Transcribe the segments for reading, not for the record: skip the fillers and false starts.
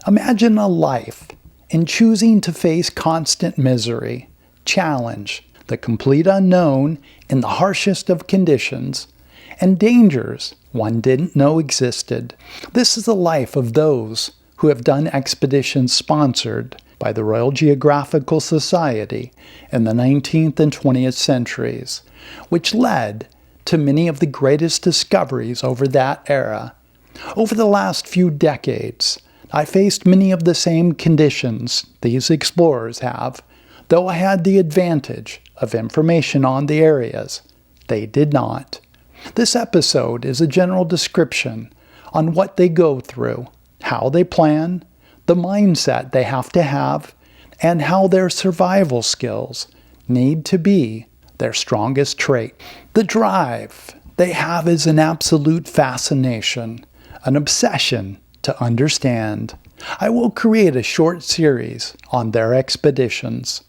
Imagine a life in choosing to face constant misery, challenge, the complete unknown in the harshest of conditions, and dangers one didn't know existed. This is the life of those who have done expeditions sponsored by the Royal Geographical Society in the 19th and 20th centuries, which led to many of the greatest discoveries over that era. Over the last few decades, I faced many of the same conditions these explorers have, though I had the advantage of information on the areas. They did not. This episode is a general description on what they go through, how they plan, the mindset they have to have, and how their survival skills need to be their strongest trait. The drive they have is an absolute fascination, an obsession to understand. I will create a short series on their expeditions.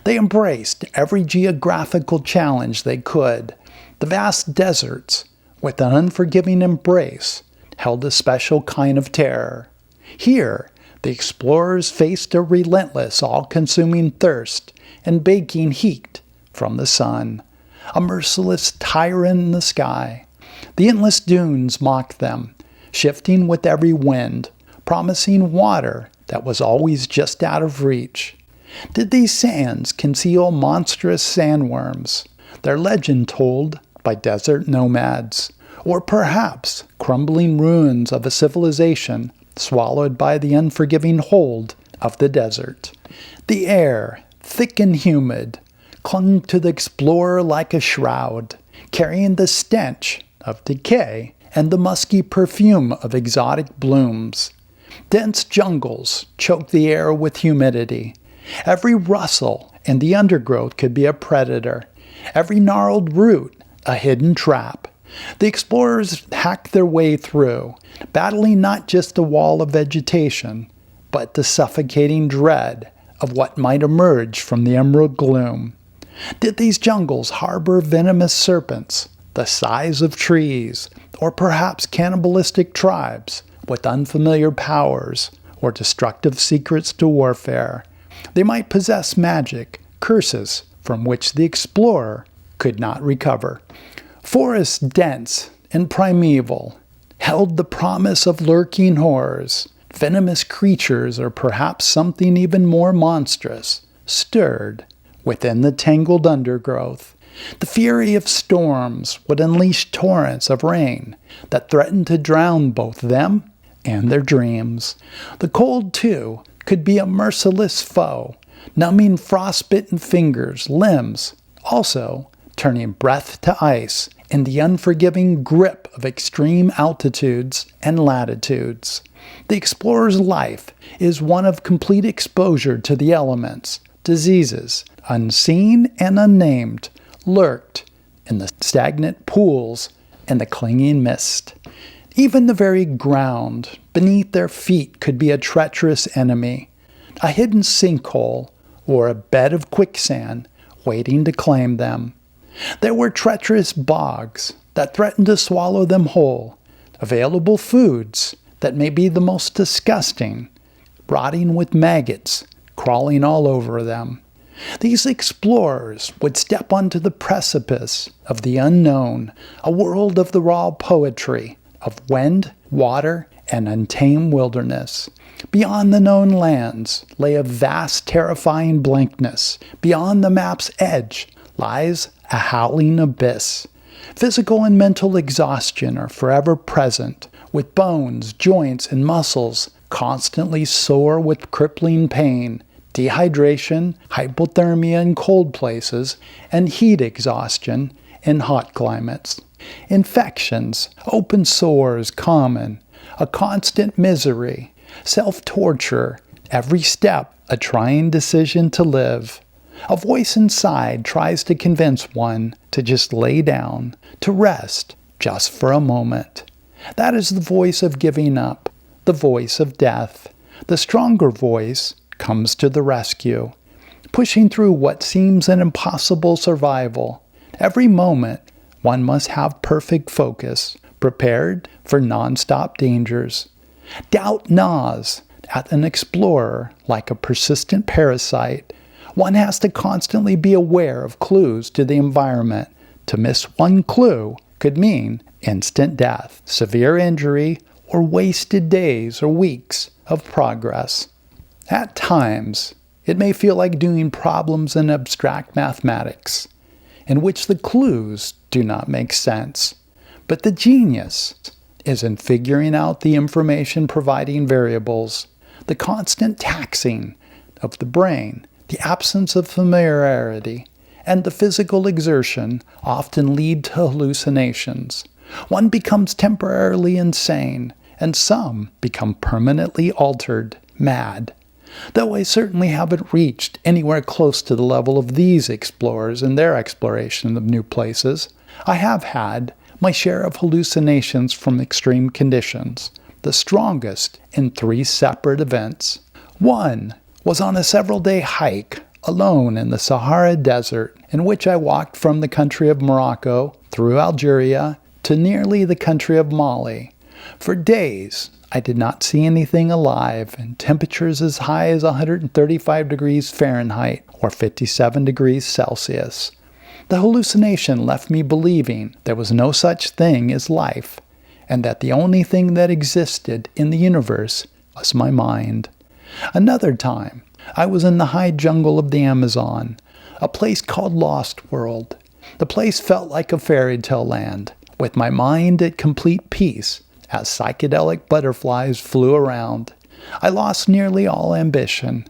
They embraced every geographical challenge they could. The vast deserts, with an unforgiving embrace, held a special kind of terror. Here, the explorers faced a relentless, all-consuming thirst and baking heat from the sun, a merciless tyrant in the sky. The endless dunes mocked them, shifting with every wind, promising water that was always just out of reach. Did these sands conceal monstrous sandworms, their legend told by desert nomads, or perhaps crumbling ruins of a civilization swallowed by the unforgiving hold of the desert? The air, thick and humid, clung to the explorer like a shroud, carrying the stench of decay and the musky perfume of exotic blooms. Dense jungles choked the air with humidity. Every rustle in the undergrowth could be a predator, every gnarled root a hidden trap. The explorers hacked their way through, battling not just the wall of vegetation, but the suffocating dread of what might emerge from the emerald gloom. Did these jungles harbor venomous serpents, the size of trees, or perhaps cannibalistic tribes with unfamiliar powers or destructive secrets to warfare? They might possess magic, curses from which the explorer could not recover. Forests dense and primeval held the promise of lurking horrors. Venomous creatures, or perhaps something even more monstrous, stirred within the tangled undergrowth. The fury of storms would unleash torrents of rain that threatened to drown both them and their dreams. The cold, too, could be a merciless foe, numbing frostbitten fingers, limbs, also turning breath to ice in the unforgiving grip of extreme altitudes and latitudes. The explorer's life is one of complete exposure to the elements. Diseases, unseen and unnamed, lurked in the stagnant pools and the clinging mist. Even the very ground beneath their feet could be a treacherous enemy, a hidden sinkhole, or a bed of quicksand waiting to claim them. There were treacherous bogs that threatened to swallow them whole, available foods that may be the most disgusting, rotting with maggots crawling all over them. These explorers would step onto the precipice of the unknown, a world of the raw poetry of wind, water, and untamed wilderness. Beyond the known lands lay a vast, terrifying blankness. Beyond the map's edge lies a howling abyss. Physical and mental exhaustion are forever present, with bones, joints, and muscles constantly sore with crippling pain, dehydration, hypothermia in cold places, and heat exhaustion in hot climates. Infections, open sores common, a constant misery, self-torture, every step a trying decision to live. A voice inside tries to convince one to just lay down, to rest just for a moment. That is the voice of giving up, the voice of death. The stronger voice comes to the rescue, pushing through what seems an impossible survival. Every moment, one must have perfect focus, prepared for non-stop dangers. Doubt gnaws As an explorer, like a persistent parasite, one has to constantly be aware of clues to the environment. To miss one clue could mean instant death, severe injury, or wasted days or weeks of progress. At times, it may feel like doing problems in abstract mathematics, in which the clues do not make sense. But the genius is in figuring out the information-providing variables. The constant taxing of the brain, the absence of familiarity, and the physical exertion often lead to hallucinations. One becomes temporarily insane, and some become permanently altered, mad. Though I certainly haven't reached anywhere close to the level of these explorers in their exploration of new places, I have had my share of hallucinations from extreme conditions, the strongest in 3 separate events. One was on a several-day hike alone in the Sahara Desert, in which I walked from the country of Morocco through Algeria to nearly the country of Mali. For days, I did not see anything alive, and temperatures as high as 135 degrees Fahrenheit or 57 degrees Celsius. The hallucination left me believing there was no such thing as life, and that the only thing that existed in the universe was my mind. Another time, I was in the high jungle of the Amazon, a place called Lost World. The place felt like a fairy tale land, with my mind at complete peace as psychedelic butterflies flew around. I lost nearly all ambition.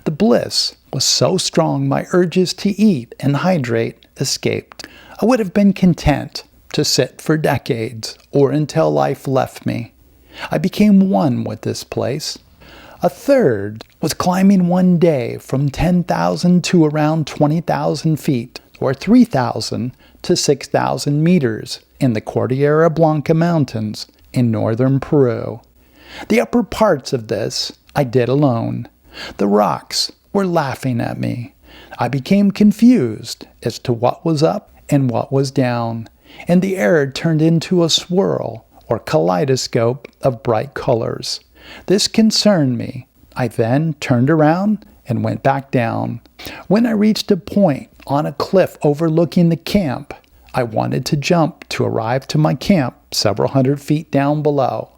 The bliss was so strong my urges to eat and hydrate escaped. I would have been content to sit for decades or until life left me. I became one with this place. A third was climbing one day from 10,000 to around 20,000 feet, or 3,000 to 6,000 meters in the Cordillera Blanca Mountains in northern Peru. The upper parts of this I did alone. The rocks were laughing at me. I became confused as to what was up and what was down, and the air turned into a swirl or kaleidoscope of bright colors. This concerned me. I then turned around and went back down. When I reached a point on a cliff overlooking the camp, I wanted to jump to arrive to my camp several hundred feet down below.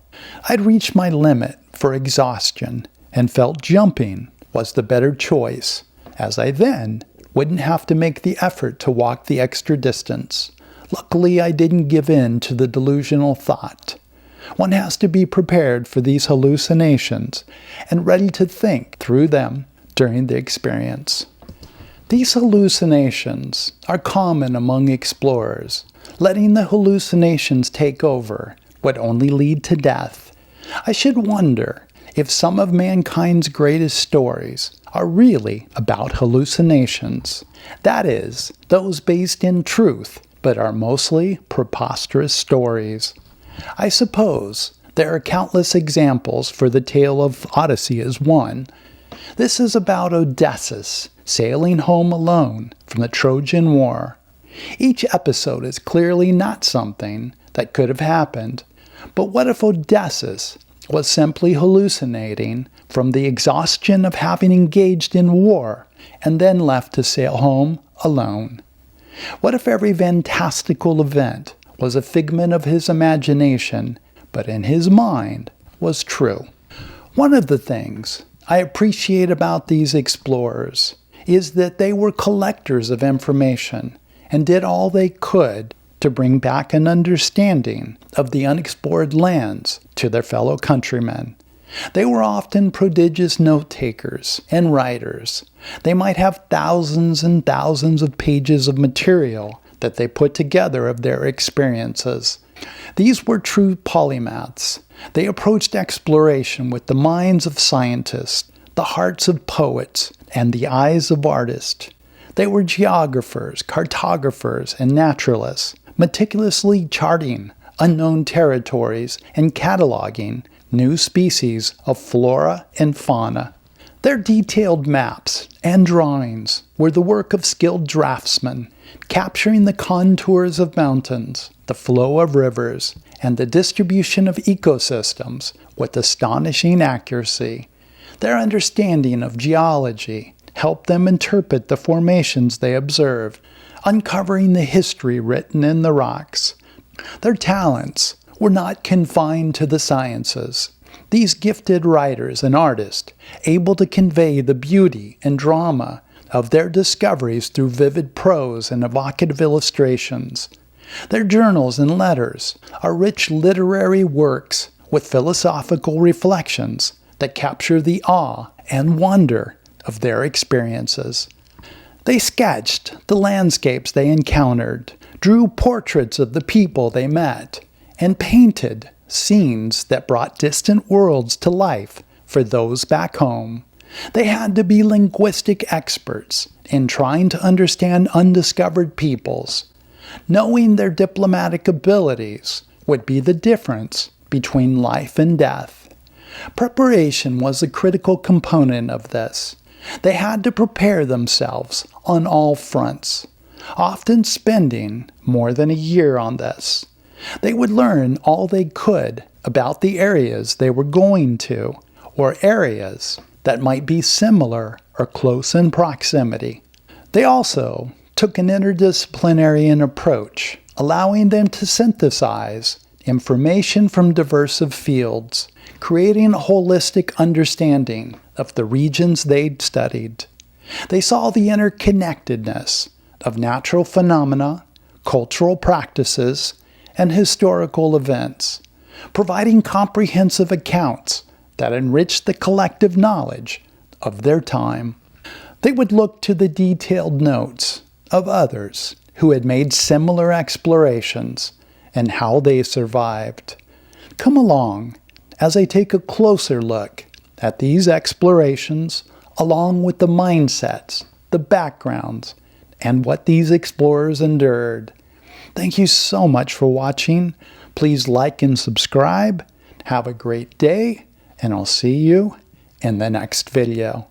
I'd reached my limit for exhaustion and felt jumping was the better choice, as I then wouldn't have to make the effort to walk the extra distance. Luckily, I didn't give in to the delusional thought. One has to be prepared for these hallucinations and ready to think through them during the experience. These hallucinations are common among explorers. Letting the hallucinations take over would only lead to death. I should wonder if some of mankind's greatest stories are really about hallucinations. That is, those based in truth, but are mostly preposterous stories. I suppose there are countless examples, for the tale of Odyssey is one. This is about Odysseus sailing home alone from the Trojan War. Each episode is clearly not something that could have happened. But what if Odysseus was simply hallucinating from the exhaustion of having engaged in war and then left to sail home alone? What if every fantastical event was a figment of his imagination, but in his mind was true? One of the things I appreciate about these explorers is that they were collectors of information and did all they could to bring back an understanding of the unexplored lands to their fellow countrymen. They were often prodigious note-takers and writers. They might have thousands and thousands of pages of material that they put together of their experiences. These were true polymaths. They approached exploration with the minds of scientists, the hearts of poets, and the eyes of artists. They were geographers, cartographers, and naturalists, meticulously charting unknown territories and cataloging new species of flora and fauna. Their detailed maps and drawings were the work of skilled draftsmen, capturing the contours of mountains, the flow of rivers, and the distribution of ecosystems with astonishing accuracy. Their understanding of geology helped them interpret the formations they observed, uncovering the history written in the rocks. Their talents were not confined to the sciences. These gifted writers and artists, able to convey the beauty and drama of their discoveries through vivid prose and evocative illustrations. Their journals and letters are rich literary works with philosophical reflections that capture the awe and wonder of their experiences. They sketched the landscapes they encountered, drew portraits of the people they met, and painted scenes that brought distant worlds to life for those back home. They had to be linguistic experts in trying to understand undiscovered peoples. Knowing their diplomatic abilities would be the difference between life and death. Preparation was a critical component of this. They had to prepare themselves on all fronts, often spending more than a year on this. They would learn all they could about the areas they were going to, or areas that might be similar or close in proximity. They also took an interdisciplinary approach, allowing them to synthesize information from diverse fields, creating a holistic understanding of the regions they'd studied. They saw the interconnectedness of natural phenomena, cultural practices, and historical events, providing comprehensive accounts that enriched the collective knowledge of their time. They would look to the detailed notes of others who had made similar explorations and how they survived. Come along as I take a closer look at these explorations, along with the mindsets, the backgrounds, and what these explorers endured. Thank you so much for watching. Please like and subscribe. Have a great day, and I'll see you in the next video.